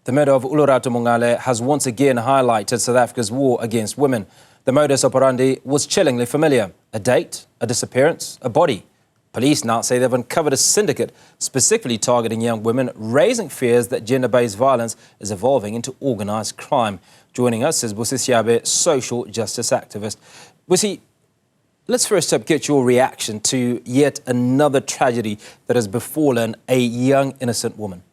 The murder of Olorato Mongale has once again highlighted South Africa's war against women. The modus operandi was chillingly familiar. A date, a disappearance, a body. Police now say they've uncovered a syndicate specifically targeting young women, raising fears that gender-based violence is evolving into organised crime. Joining us is Busi Seabe, social justice activist. Busi, let's first up get your reaction to yet another tragedy that has befallen a young, innocent woman.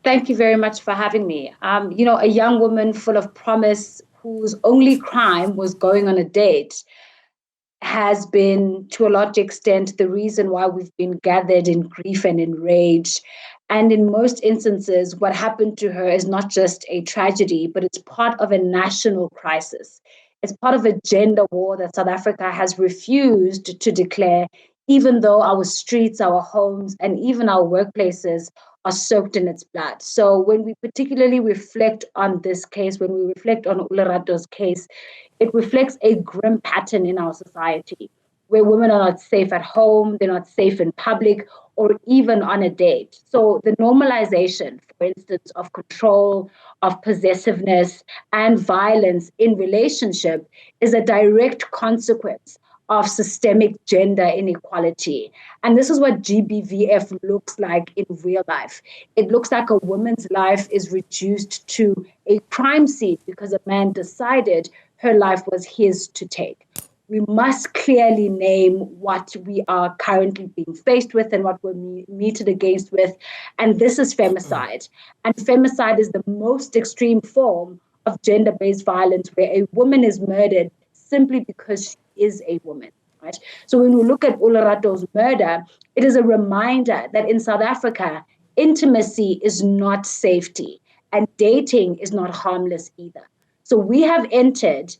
Thank you very much for having me. A young woman full of promise whose only crime was going on a date has been, to a large extent, the reason why we've been gathered in grief and in rage. And in most instances, what happened to her is not just a tragedy, but it's part of a national crisis. It's part of a gender war that South Africa has refused to declare, even though our streets, our homes, and even our workplaces are soaked in its blood. So when we particularly reflect on this case, when we reflect on Olorato's case, it reflects a grim pattern in our society where women are not safe at home, they're not safe in public, or even on a date. So the normalization, for instance, of control, of possessiveness, and violence in relationship is a direct consequence of systemic gender inequality. And this is what GBVF looks like in real life. It looks like a woman's life is reduced to a crime scene because a man decided her life was his to take. We must clearly name what we are currently being faced with and what we're meted against with. And this is femicide. And femicide is the most extreme form of gender-based violence where a woman is murdered simply because she is a woman, right? So when we look at Olorato's murder, it is a reminder that in South Africa, intimacy is not safety and dating is not harmless either. So we have entered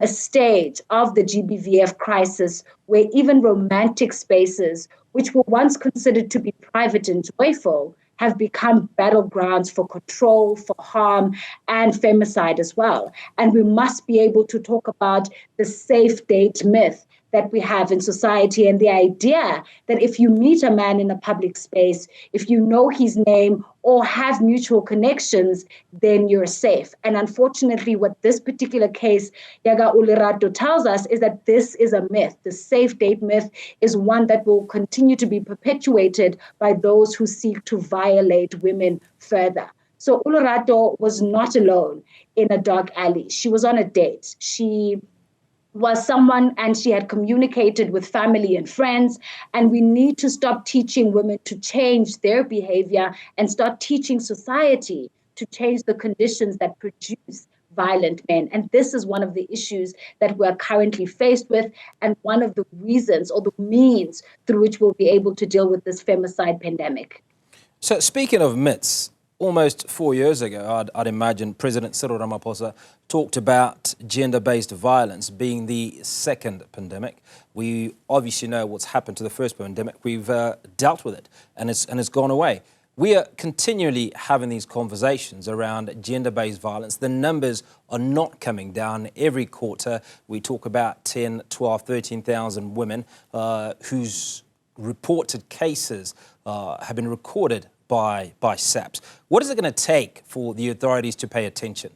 a stage of the GBVF crisis where even romantic spaces, which were once considered to be private and joyful, have become battlegrounds for control, for harm, and femicide as well. And we must be able to talk about the safe date myth that we have in society and the idea that if you meet a man in a public space, if you know his name or have mutual connections, then you're safe. And unfortunately, what this particular case, Yaga Olorato, tells us is that this is a myth. The safe date myth is one that will continue to be perpetuated by those who seek to violate women further. So Olorato was not alone in a dark alley. She was on a date. She was someone and she had communicated with family and friends. And we need to stop teaching women to change their behavior and start teaching society to change the conditions that produce violent men. And this is one of the issues that we're currently faced with and one of the reasons or the means through which we'll be able to deal with this femicide pandemic. So speaking of myths, almost 4 years ago, I'd imagine President Cyril Ramaphosa talked about gender-based violence being the second pandemic. We obviously know what's happened to the first pandemic. We've dealt with it and it's gone away. We are continually having these conversations around gender-based violence. The numbers are not coming down. Every quarter, we talk about 10, 12, 13,000 women whose reported cases have been recorded by SAPS. What is it going to take for the authorities to pay attention?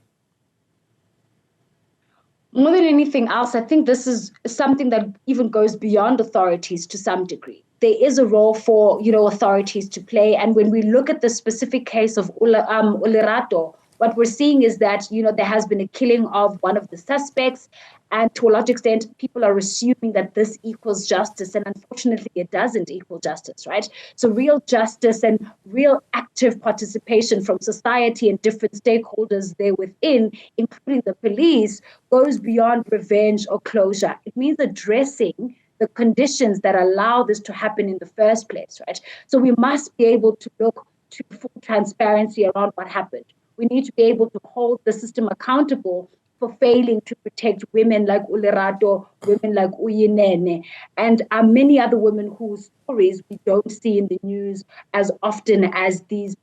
More than anything else, I think this is something that even goes beyond authorities to some degree. There is a role for authorities to play. And when we look at the specific case of Olorato, what we're seeing is that there has been a killing of one of the suspects. And to a large extent, people are assuming that this equals justice. And unfortunately, it doesn't equal justice, right? So real justice and real active participation from society and different stakeholders there within, including the police, goes beyond revenge or closure. It means addressing the conditions that allow this to happen in the first place, right? So we must be able to look to full transparency around what happened. We need to be able to hold the system accountable for failing to protect women like Olorato, women like Uyinene, and many other women whose stories we don't see in the news as often as these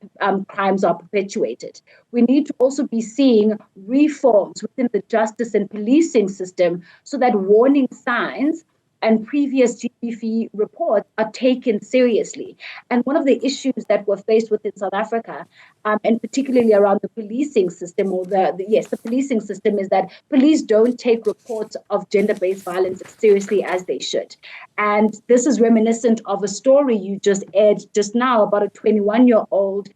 crimes are perpetuated. We need to also be seeing reforms within the justice and policing system so that warning signs and previous GBV reports are taken seriously. And one of the issues that we're faced with in South Africa, and particularly around the policing system, or the policing system, is that police don't take reports of gender-based violence as seriously as they should. And this is reminiscent of a story you just aired just now about a 21-year-old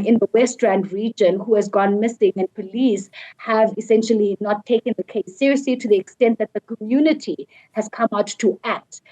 in the West Rand region who has gone missing, and police have essentially not taken the case seriously to the extent that the community has come out to act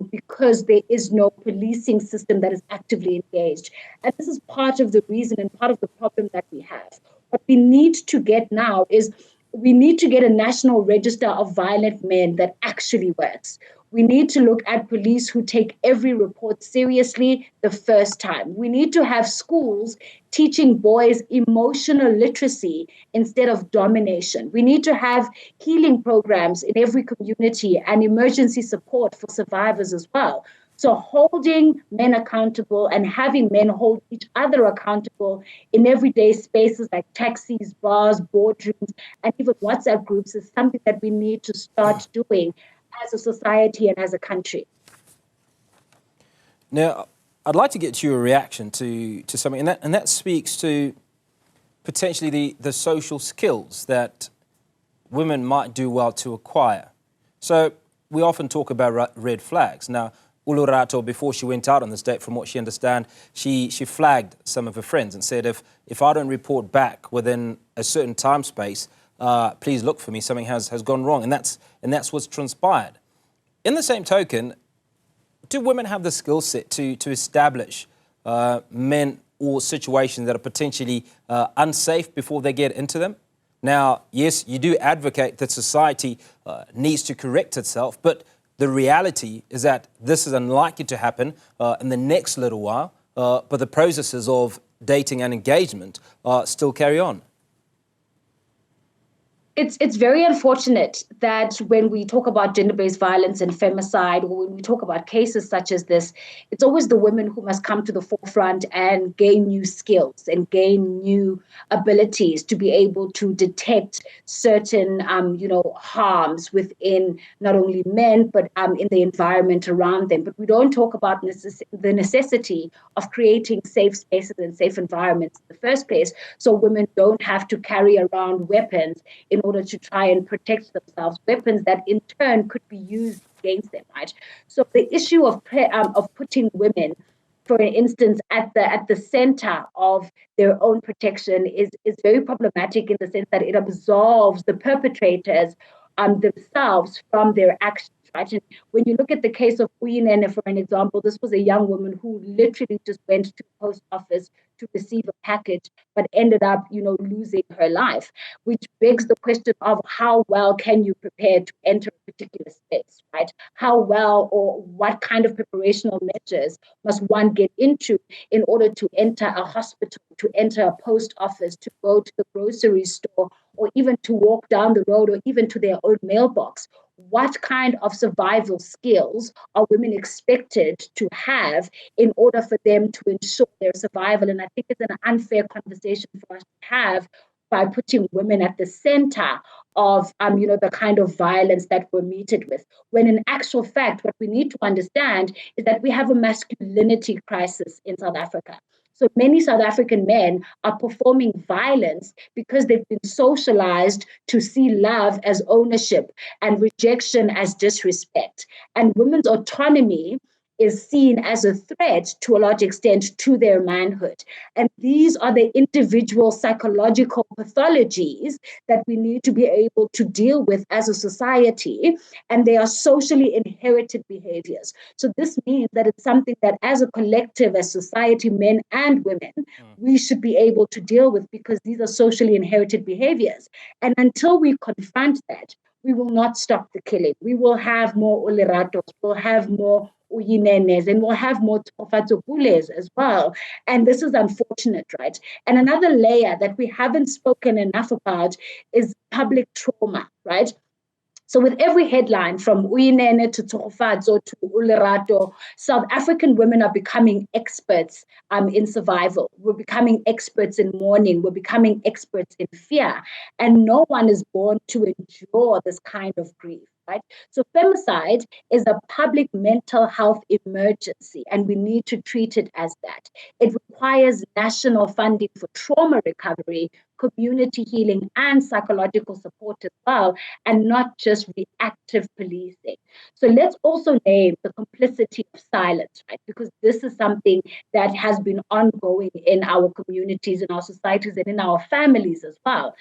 because there is no policing system that is actively engaged. And this is part of the reason and part of the problem that we have. What we need to get now is we need to get a national register of violent men that actually works. We need to look at police who take every report seriously the first time. We need to have schools teaching boys emotional literacy instead of domination. We need to have healing programs in every community and emergency support for survivors as well. So holding men accountable and having men hold each other accountable in everyday spaces like taxis, bars, boardrooms, and even WhatsApp groups is something that we need to start doing as a society and as a country. Now, I'd like to get your reaction to something, and that speaks to potentially the social skills that women might do well to acquire. So we often talk about red flags. Now, Olorato, before she went out on this date, from what she understands, she flagged some of her friends and said, if I don't report back within a certain time space, please look for me, something has gone wrong. And that's what's transpired. In the same token, do women have the skill set to establish men or situations that are potentially unsafe before they get into them? Now, yes, you do advocate that society needs to correct itself, but the reality is that this is unlikely to happen in the next little while, but the processes of dating and engagement still carry on. It's very unfortunate that when we talk about gender-based violence and femicide, or when we talk about cases such as this, it's always the women who must come to the forefront and gain new skills and gain new abilities to be able to detect certain, harms within not only men, but in the environment around them. But we don't talk about the necessity of creating safe spaces and safe environments in the first place, so women don't have to carry around weapons in order to try and protect themselves, weapons that in turn could be used against them, right? So the issue of putting women, for instance, at the center of their own protection is very problematic in the sense that it absolves the perpetrators themselves from their actions. Right? And when you look at the case of Uyinene, for an example, this was a young woman who literally just went to the post office to receive a package, but ended up, losing her life, which begs the question of how well can you prepare to enter a particular space, right? How well or what kind of preparational measures must one get into in order to enter a hospital, to enter a post office, to go to the grocery store, or even to walk down the road, or even to their own mailbox? What kind of survival skills are women expected to have in order for them to ensure their survival? And I think it's an unfair conversation for us to have by putting women at the center of, the kind of violence that we're meted with. When in actual fact, what we need to understand is that we have a masculinity crisis in South Africa. So many South African men are performing violence because they've been socialized to see love as ownership and rejection as disrespect. And women's autonomy is seen as a threat to a large extent to their manhood. And these are the individual psychological pathologies that we need to be able to deal with as a society. And they are socially inherited behaviors. So this means that it's something that as a collective, as society, men and women, we should be able to deal with, because these are socially inherited behaviors. And until we confront that, we will not stop the killing. We will have more Oleratos, we'll have more Uyinenes, and we'll have more Tofatopules as well. And this is unfortunate, right? And another layer that we haven't spoken enough about is public trauma, right? So with every headline from Uyinene to Tokofatso to Olorato, South African women are becoming experts in survival. We're becoming experts in mourning. We're becoming experts in fear. And no one is born to endure this kind of grief. right? So femicide is a public mental health emergency, and we need to treat it as that. It requires national funding for trauma recovery, community healing, and psychological support as well, and not just reactive policing. So let's also name the complicity of silence, right? Because this is something that has been ongoing in our communities, in our societies, and in our families as well.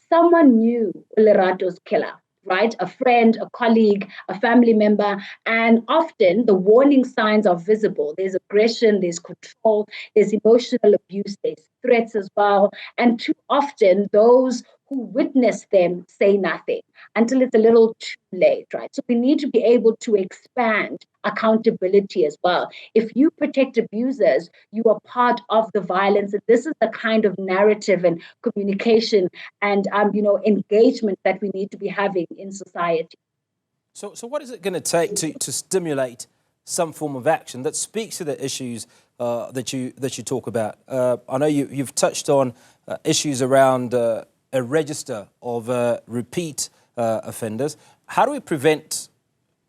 Someone knew Olerato's killer, right? A friend, a colleague, a family member, and often the warning signs are visible. There's aggression, there's control, there's emotional abuse, there's threats as well. And too often, those who witness them say nothing until it's a little too late, right? So we need to be able to expand accountability as well. If you protect abusers, you are part of the violence. And this is the kind of narrative and communication and engagement that we need to be having in society. So what is it going to take to stimulate some form of action that speaks to the issues that you talk about? I know you've touched on issues around a register of repeat offenders. How do we prevent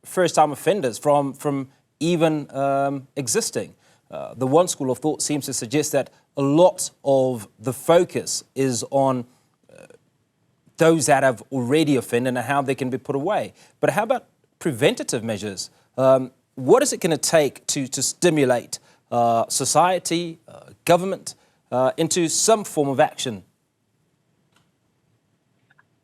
first-time offenders from even existing? The one school of thought seems to suggest that a lot of the focus is on those that have already offended and how they can be put away. But how about preventative measures? What is it going to take to stimulate society, government, into some form of action?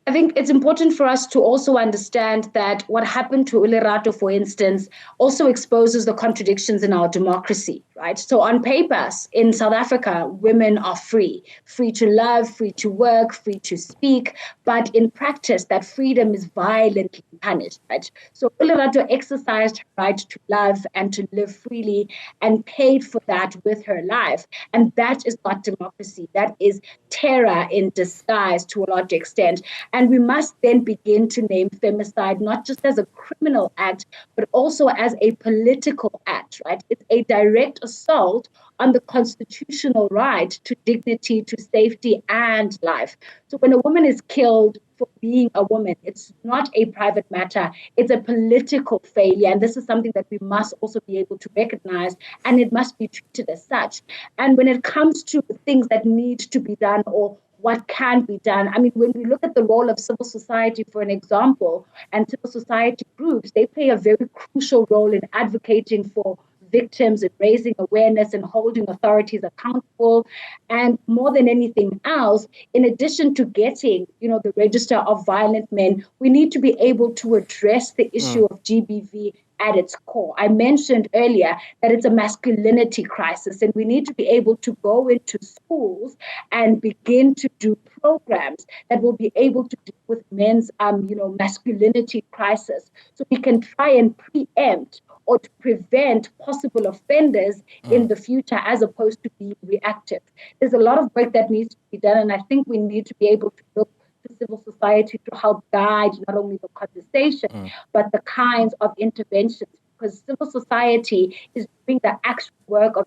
I think it's important for us to also understand that what happened to Olorato, for instance, also exposes the contradictions in our democracy, right? So on paper, in South Africa, women are free to love, free to work, free to speak. But in practice, that freedom is violently punished, right? So Olorato exercised her right to love and to live freely and paid for that with her life. And that is not democracy. That is terror in disguise to a large extent. And we must then begin to name femicide not just as a criminal act, but also as a political act, right? It's a direct assault on the constitutional right to dignity, to safety, and life. So when a woman is killed for being a woman, it's not a private matter. It's a political failure. And this is something that we must also be able to recognize, and it must be treated as such. And when it comes to things that need to be done or what can be done. I mean, when we look at the role of civil society, for an example, and civil society groups, they play a very crucial role in advocating for victims and raising awareness and holding authorities accountable. And more than anything else, in addition to getting, the register of violent men, we need to be able to address the issue of GBV at its core. I mentioned earlier that it's a masculinity crisis, and we need to be able to go into schools and begin to do programs that will be able to deal with men's, masculinity crisis, so we can try and preempt or to prevent possible offenders in the future, as opposed to being reactive. There's a lot of work that needs to be done, and I think we need to be able to look to civil society to help guide not only the conversation, but the kinds of interventions, because civil society is doing the actual work of,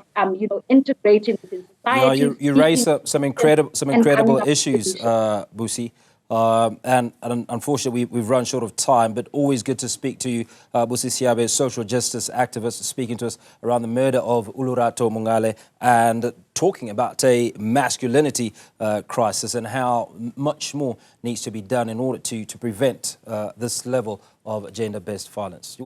integrating within society. Yeah, you raise some incredible issues, Busi. And unfortunately, we've run short of time, but always good to speak to you, Busi Seabe, social justice activist, speaking to us around the murder of Olorato Mongale and talking about a masculinity crisis and how much more needs to be done in order to prevent this level of gender-based violence.